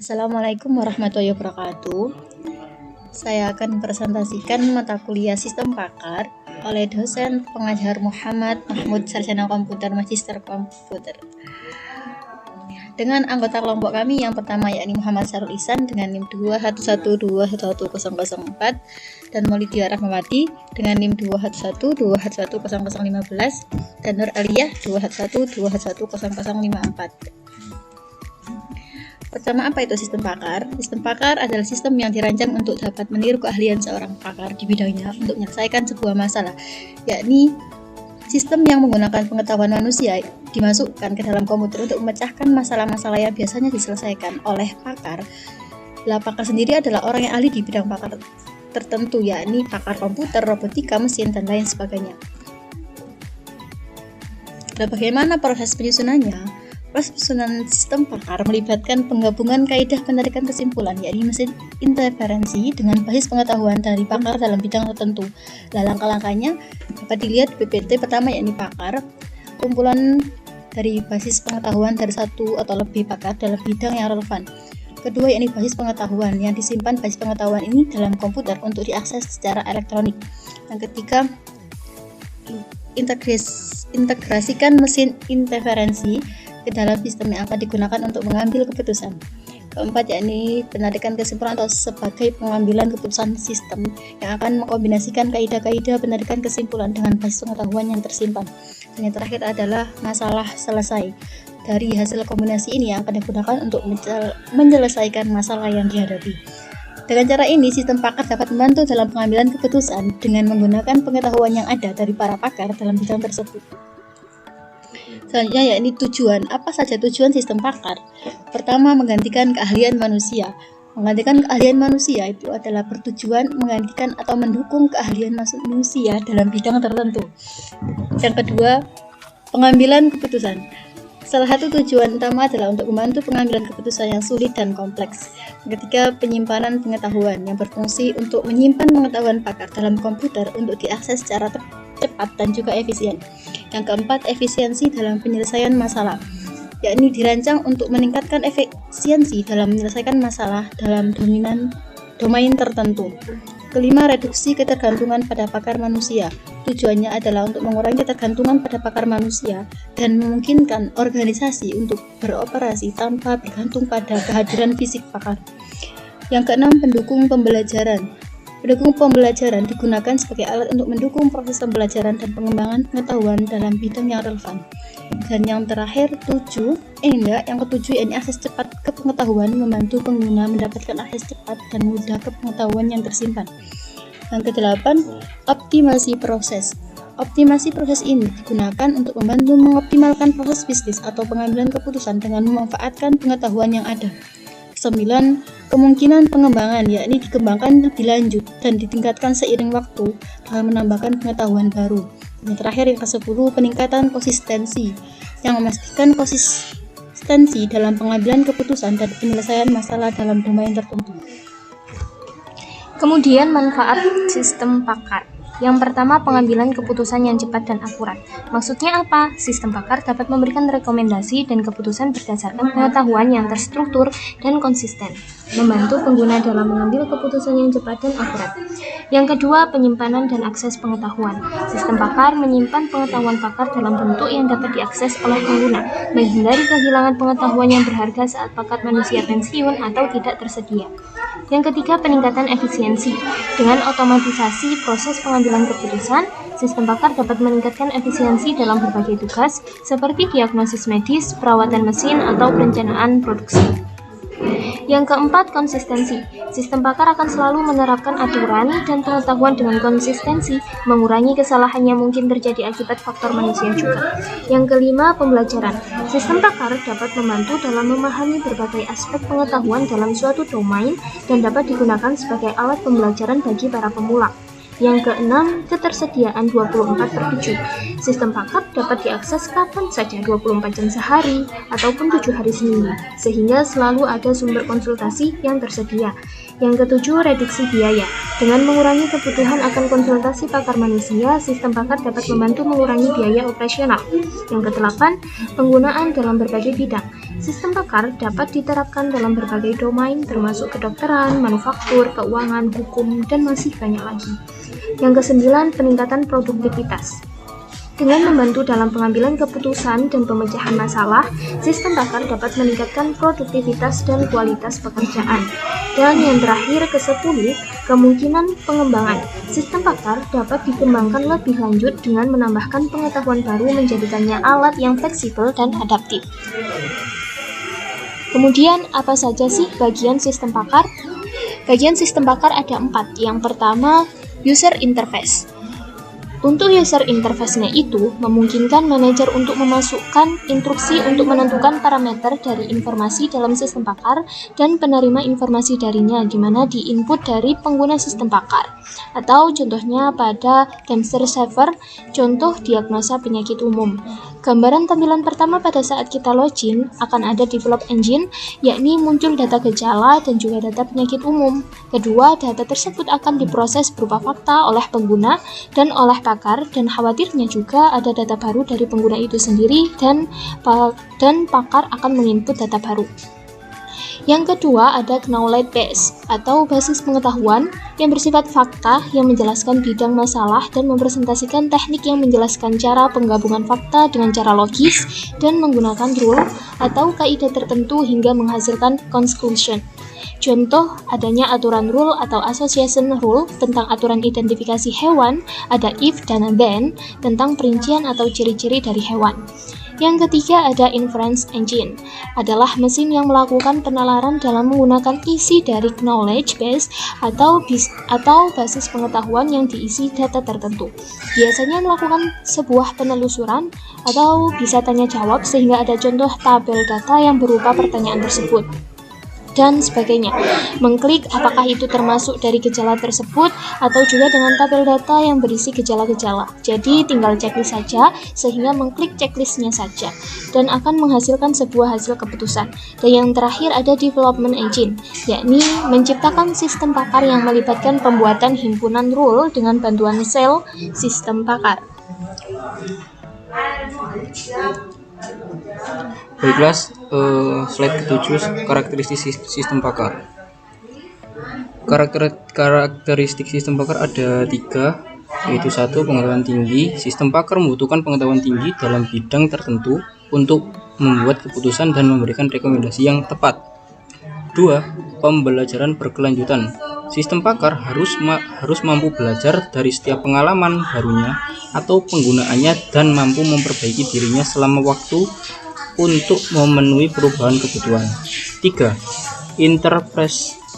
Assalamualaikum warahmatullahi wabarakatuh. Saya akan presentasikan mata kuliah Sistem Pakar oleh dosen pengajar Muhammad Mahmud, Sarjana Komputer, Magister Komputer. Dengan anggota kelompok kami yang pertama yakni Muhammad Sarul Ihsan dengan NIM 211211004 dan Maulidia Rahmawati dengan NIM 211211015 dan Nur Aliyah 211211054. Pertama, apa itu sistem pakar? Sistem pakar adalah sistem yang dirancang untuk dapat meniru keahlian seorang pakar di bidangnya untuk menyelesaikan sebuah masalah, yakni sistem yang menggunakan pengetahuan manusia dimasukkan ke dalam komputer untuk memecahkan masalah-masalah yang biasanya diselesaikan oleh pakar. Pakar sendiri adalah orang yang ahli di bidang pakar tertentu, yakni pakar komputer, robotika, mesin, dan lain sebagainya. Bagaimana proses penyusunannya? Proses penyusunan sistem pakar melibatkan penggabungan kaidah penarikan kesimpulan, yakni mesin interferensi dengan basis pengetahuan dari pakar dalam bidang tertentu. Langkah-langkahnya dapat dilihat di PPT. Pertama yakni pakar, kumpulan dari basis pengetahuan dari satu atau lebih pakar dalam bidang yang relevan. Kedua yakni basis pengetahuan yang disimpan basis pengetahuan ini dalam komputer untuk diakses secara elektronik. Yang ketiga, integrasikan mesin interferensi ke dalam sistem yang akan digunakan untuk mengambil keputusan. Keempat yakni penarikan kesimpulan atau sebagai pengambilan keputusan sistem yang akan mengkombinasikan kaidah-kaidah penarikan kesimpulan dengan basis pengetahuan yang tersimpan. Dan yang terakhir adalah masalah selesai. Dari hasil kombinasi ini yang akan digunakan untuk menyelesaikan masalah yang dihadapi. Dengan cara ini, sistem pakar dapat membantu dalam pengambilan keputusan dengan menggunakan pengetahuan yang ada dari para pakar dalam bidang tersebut. Selanjutnya yakni tujuan. Apa saja tujuan sistem pakar? Pertama, menggantikan keahlian manusia. Menggantikan keahlian manusia itu adalah bertujuan menggantikan atau mendukung keahlian manusia dalam bidang tertentu. Yang kedua, pengambilan keputusan. Salah satu tujuan utama adalah untuk membantu pengambilan keputusan yang sulit dan kompleks. Yang ketiga, penyimpanan pengetahuan yang berfungsi untuk menyimpan pengetahuan pakar dalam komputer untuk diakses secara cepat dan juga efisien. Yang keempat, efisiensi dalam penyelesaian masalah, yakni dirancang untuk meningkatkan efisiensi dalam menyelesaikan masalah dalam domain tertentu. Kelima, reduksi ketergantungan pada pakar manusia. Tujuannya adalah untuk mengurangi ketergantungan pada pakar manusia dan memungkinkan organisasi untuk beroperasi tanpa bergantung pada kehadiran fisik pakar. Yang keenam, pendukung pembelajaran. Pendukung pembelajaran digunakan sebagai alat untuk mendukung proses pembelajaran dan pengembangan pengetahuan dalam bidang yang relevan. Dan yang terakhir, yang ketujuh yakni akses cepat ke pengetahuan, membantu pengguna mendapatkan akses cepat dan mudah ke pengetahuan yang tersimpan. Yang kedelapan, optimasi proses. Optimasi proses ini digunakan untuk membantu mengoptimalkan proses bisnis atau pengambilan keputusan dengan memanfaatkan pengetahuan yang ada. 9. Kemungkinan pengembangan, yakni dikembangkan lebih lanjut dan ditingkatkan seiring waktu dalam menambahkan pengetahuan baru. Yang terakhir, yang ke-10, peningkatan konsistensi yang memastikan konsistensi dalam pengambilan keputusan dan penyelesaian masalah dalam domain tertentu. Kemudian manfaat sistem pakar. Yang pertama, pengambilan keputusan yang cepat dan akurat. Maksudnya apa? Sistem pakar dapat memberikan rekomendasi dan keputusan berdasarkan pengetahuan yang terstruktur dan konsisten, membantu pengguna dalam mengambil keputusan yang cepat dan akurat. Yang kedua, penyimpanan dan akses pengetahuan. Sistem pakar menyimpan pengetahuan pakar dalam bentuk yang dapat diakses oleh pengguna, menghindari kehilangan pengetahuan yang berharga saat pakar manusia pensiun atau tidak tersedia. Yang ketiga, peningkatan efisiensi. Dengan otomatisasi proses pengambilan keputusan, sistem pakar dapat meningkatkan efisiensi dalam berbagai tugas seperti diagnosis medis, perawatan mesin, atau perencanaan produksi. Yang keempat, konsistensi. Sistem pakar akan selalu menerapkan aturan dan pengetahuan dengan konsistensi, mengurangi kesalahan yang mungkin terjadi akibat faktor manusia juga. Yang kelima, pembelajaran. Sistem pakar dapat membantu dalam memahami berbagai aspek pengetahuan dalam suatu domain dan dapat digunakan sebagai alat pembelajaran bagi para pemula. Yang keenam, ketersediaan 24/7. Sistem pakar dapat diakses kapan saja 24 jam sehari ataupun 7 hari seminggu, sehingga selalu ada sumber konsultasi yang tersedia. Yang ketujuh, reduksi biaya. Dengan mengurangi kebutuhan akan konsultasi pakar manusia, sistem pakar dapat membantu mengurangi biaya operasional. Yang kedelapan, penggunaan dalam berbagai bidang. Sistem pakar dapat diterapkan dalam berbagai domain termasuk kedokteran, manufaktur, keuangan, hukum, dan masih banyak lagi. Yang kesembilan, peningkatan produktivitas. Dengan membantu dalam pengambilan keputusan dan pemecahan masalah, sistem pakar dapat meningkatkan produktivitas dan kualitas pekerjaan. Dan yang terakhir, ke-10, kemungkinan pengembangan. Sistem pakar dapat dikembangkan lebih lanjut dengan menambahkan pengetahuan baru menjadikannya alat yang fleksibel dan adaptif. Kemudian, apa saja sih bagian sistem pakar? Bagian sistem pakar ada 4. Yang pertama, user interface. Untuk user interface-nya itu memungkinkan manajer untuk memasukkan instruksi untuk menentukan parameter dari informasi dalam sistem pakar dan penerima informasi darinya, di mana diinput dari pengguna sistem pakar. Atau contohnya pada cancer saver, contoh diagnosa penyakit umum. Gambaran tampilan pertama pada saat kita login akan ada develop engine, yakni muncul data gejala dan juga data penyakit umum. Kedua, data tersebut akan diproses berupa fakta oleh pengguna dan oleh pakar, dan khawatirnya juga ada data baru dari pengguna itu sendiri dan pakar akan menginput data baru. Yang kedua ada knowledge base atau basis pengetahuan yang bersifat fakta yang menjelaskan bidang masalah dan mempresentasikan teknik yang menjelaskan cara penggabungan fakta dengan cara logis dan menggunakan rule atau kaidah tertentu hingga menghasilkan conclusion. Contoh adanya aturan rule atau association rule tentang aturan identifikasi hewan, ada if dan then tentang perincian atau ciri-ciri dari hewan. Yang ketiga ada inference engine, adalah mesin yang melakukan penalaran dalam menggunakan isi dari knowledge base atau basis pengetahuan yang diisi data tertentu. Biasanya melakukan sebuah penelusuran atau bisa tanya jawab sehingga ada contoh tabel data yang berupa pertanyaan tersebut dan sebagainya. Mengklik apakah itu termasuk dari gejala tersebut atau juga dengan tabel data yang berisi gejala-gejala. Jadi tinggal checklist saja sehingga mengklik checklistnya saja dan akan menghasilkan sebuah hasil keputusan. Dan yang terakhir ada development engine, yakni menciptakan sistem pakar yang melibatkan pembuatan himpunan rule dengan bantuan sel sistem pakar. Baiklah, slide ke-7, karakteristik sistem pakar. Karakteristik sistem pakar ada 3, yaitu 1. Pengetahuan tinggi. Sistem pakar membutuhkan pengetahuan tinggi dalam bidang tertentu untuk membuat keputusan dan memberikan rekomendasi yang tepat. 2. Pembelajaran berkelanjutan. Sistem pakar harus mampu belajar dari setiap pengalaman barunya atau penggunaannya dan mampu memperbaiki dirinya selama waktu untuk memenuhi perubahan kebutuhan. 3.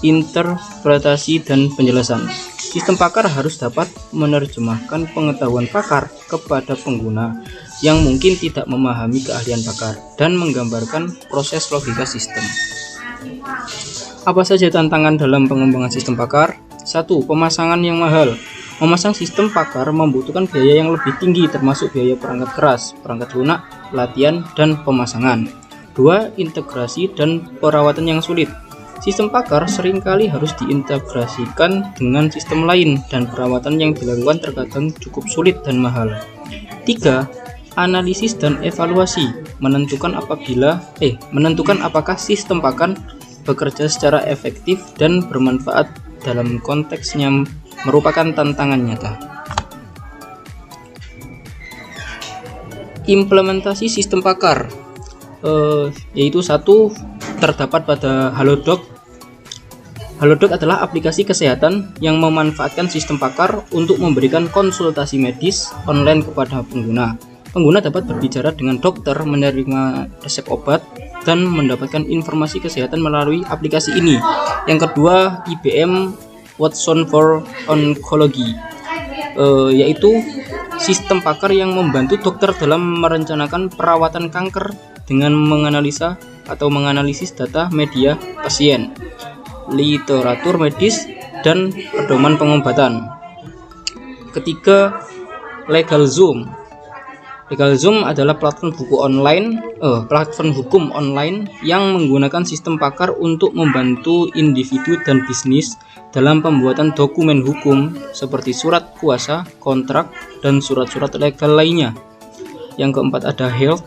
Interpretasi dan penjelasan. Sistem pakar harus dapat menerjemahkan pengetahuan pakar kepada pengguna yang mungkin tidak memahami keahlian pakar dan menggambarkan proses logika sistem. Apa saja tantangan dalam pengembangan sistem pakar? 1. Pemasangan yang mahal. Memasang sistem pakar membutuhkan biaya yang lebih tinggi termasuk biaya perangkat keras, perangkat lunak, latihan, dan pemasangan. 2. Integrasi dan perawatan yang sulit. Sistem pakar seringkali harus diintegrasikan dengan sistem lain dan perawatan yang dilakukan terkadang cukup sulit dan mahal. 3. Analisis dan evaluasi. Menentukan apakah sistem pakar bekerja secara efektif dan bermanfaat dalam konteksnya merupakan tantangan nyata. Implementasi sistem pakar yaitu 1. Terdapat pada Halodoc. Halodoc adalah aplikasi kesehatan yang memanfaatkan sistem pakar untuk memberikan konsultasi medis online kepada pengguna. Pengguna dapat berbicara dengan dokter, menerima resep obat, dan mendapatkan informasi kesehatan melalui aplikasi ini. Yang kedua, IBM Watson for Oncology, yaitu sistem pakar yang membantu dokter dalam merencanakan perawatan kanker dengan menganalisis data media pasien, literatur medis, dan pedoman pengobatan. Ketiga, LegalZoom. LegalZoom adalah platform hukum online yang menggunakan sistem pakar untuk membantu individu dan bisnis dalam pembuatan dokumen hukum seperti surat kuasa, kontrak, dan surat-surat legal lainnya. Yang keempat ada Health.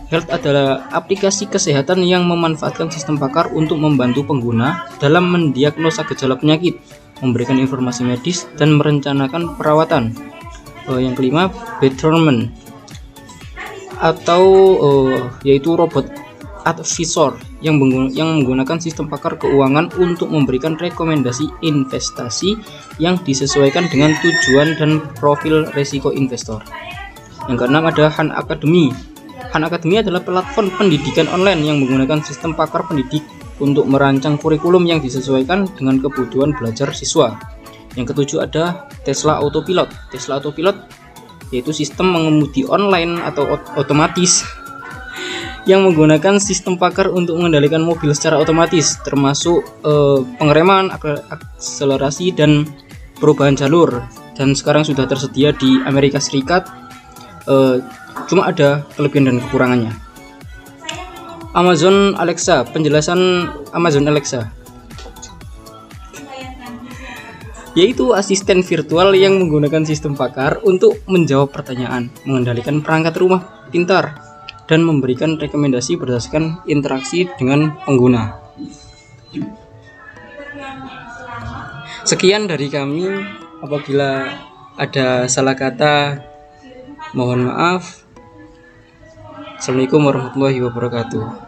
Health adalah aplikasi kesehatan yang memanfaatkan sistem pakar untuk membantu pengguna dalam mendiagnosa gejala penyakit, memberikan informasi medis, dan merencanakan perawatan. Yang kelima, Betterment atau yaitu robot advisor yang menggunakan sistem pakar keuangan untuk memberikan rekomendasi investasi yang disesuaikan dengan tujuan dan profil risiko investor. Yang keenam ada Han Academy. Han Academy adalah platform pendidikan online yang menggunakan sistem pakar pendidik untuk merancang kurikulum yang disesuaikan dengan kebutuhan belajar siswa. Yang ketujuh ada Tesla Autopilot. Tesla Autopilot yaitu sistem mengemudi online atau otomatis yang menggunakan sistem pakar untuk mengendalikan mobil secara otomatis, termasuk pengereman, akselerasi, dan perubahan jalur. Dan sekarang sudah tersedia di Amerika Serikat. Cuma ada kelebihan dan kekurangannya. Amazon Alexa, penjelasan Amazon Alexa, yaitu asisten virtual yang menggunakan sistem pakar untuk menjawab pertanyaan, mengendalikan perangkat rumah pintar, dan memberikan rekomendasi berdasarkan interaksi dengan pengguna. Sekian dari kami. Apabila ada salah kata, mohon maaf. Assalamualaikum warahmatullahi wabarakatuh.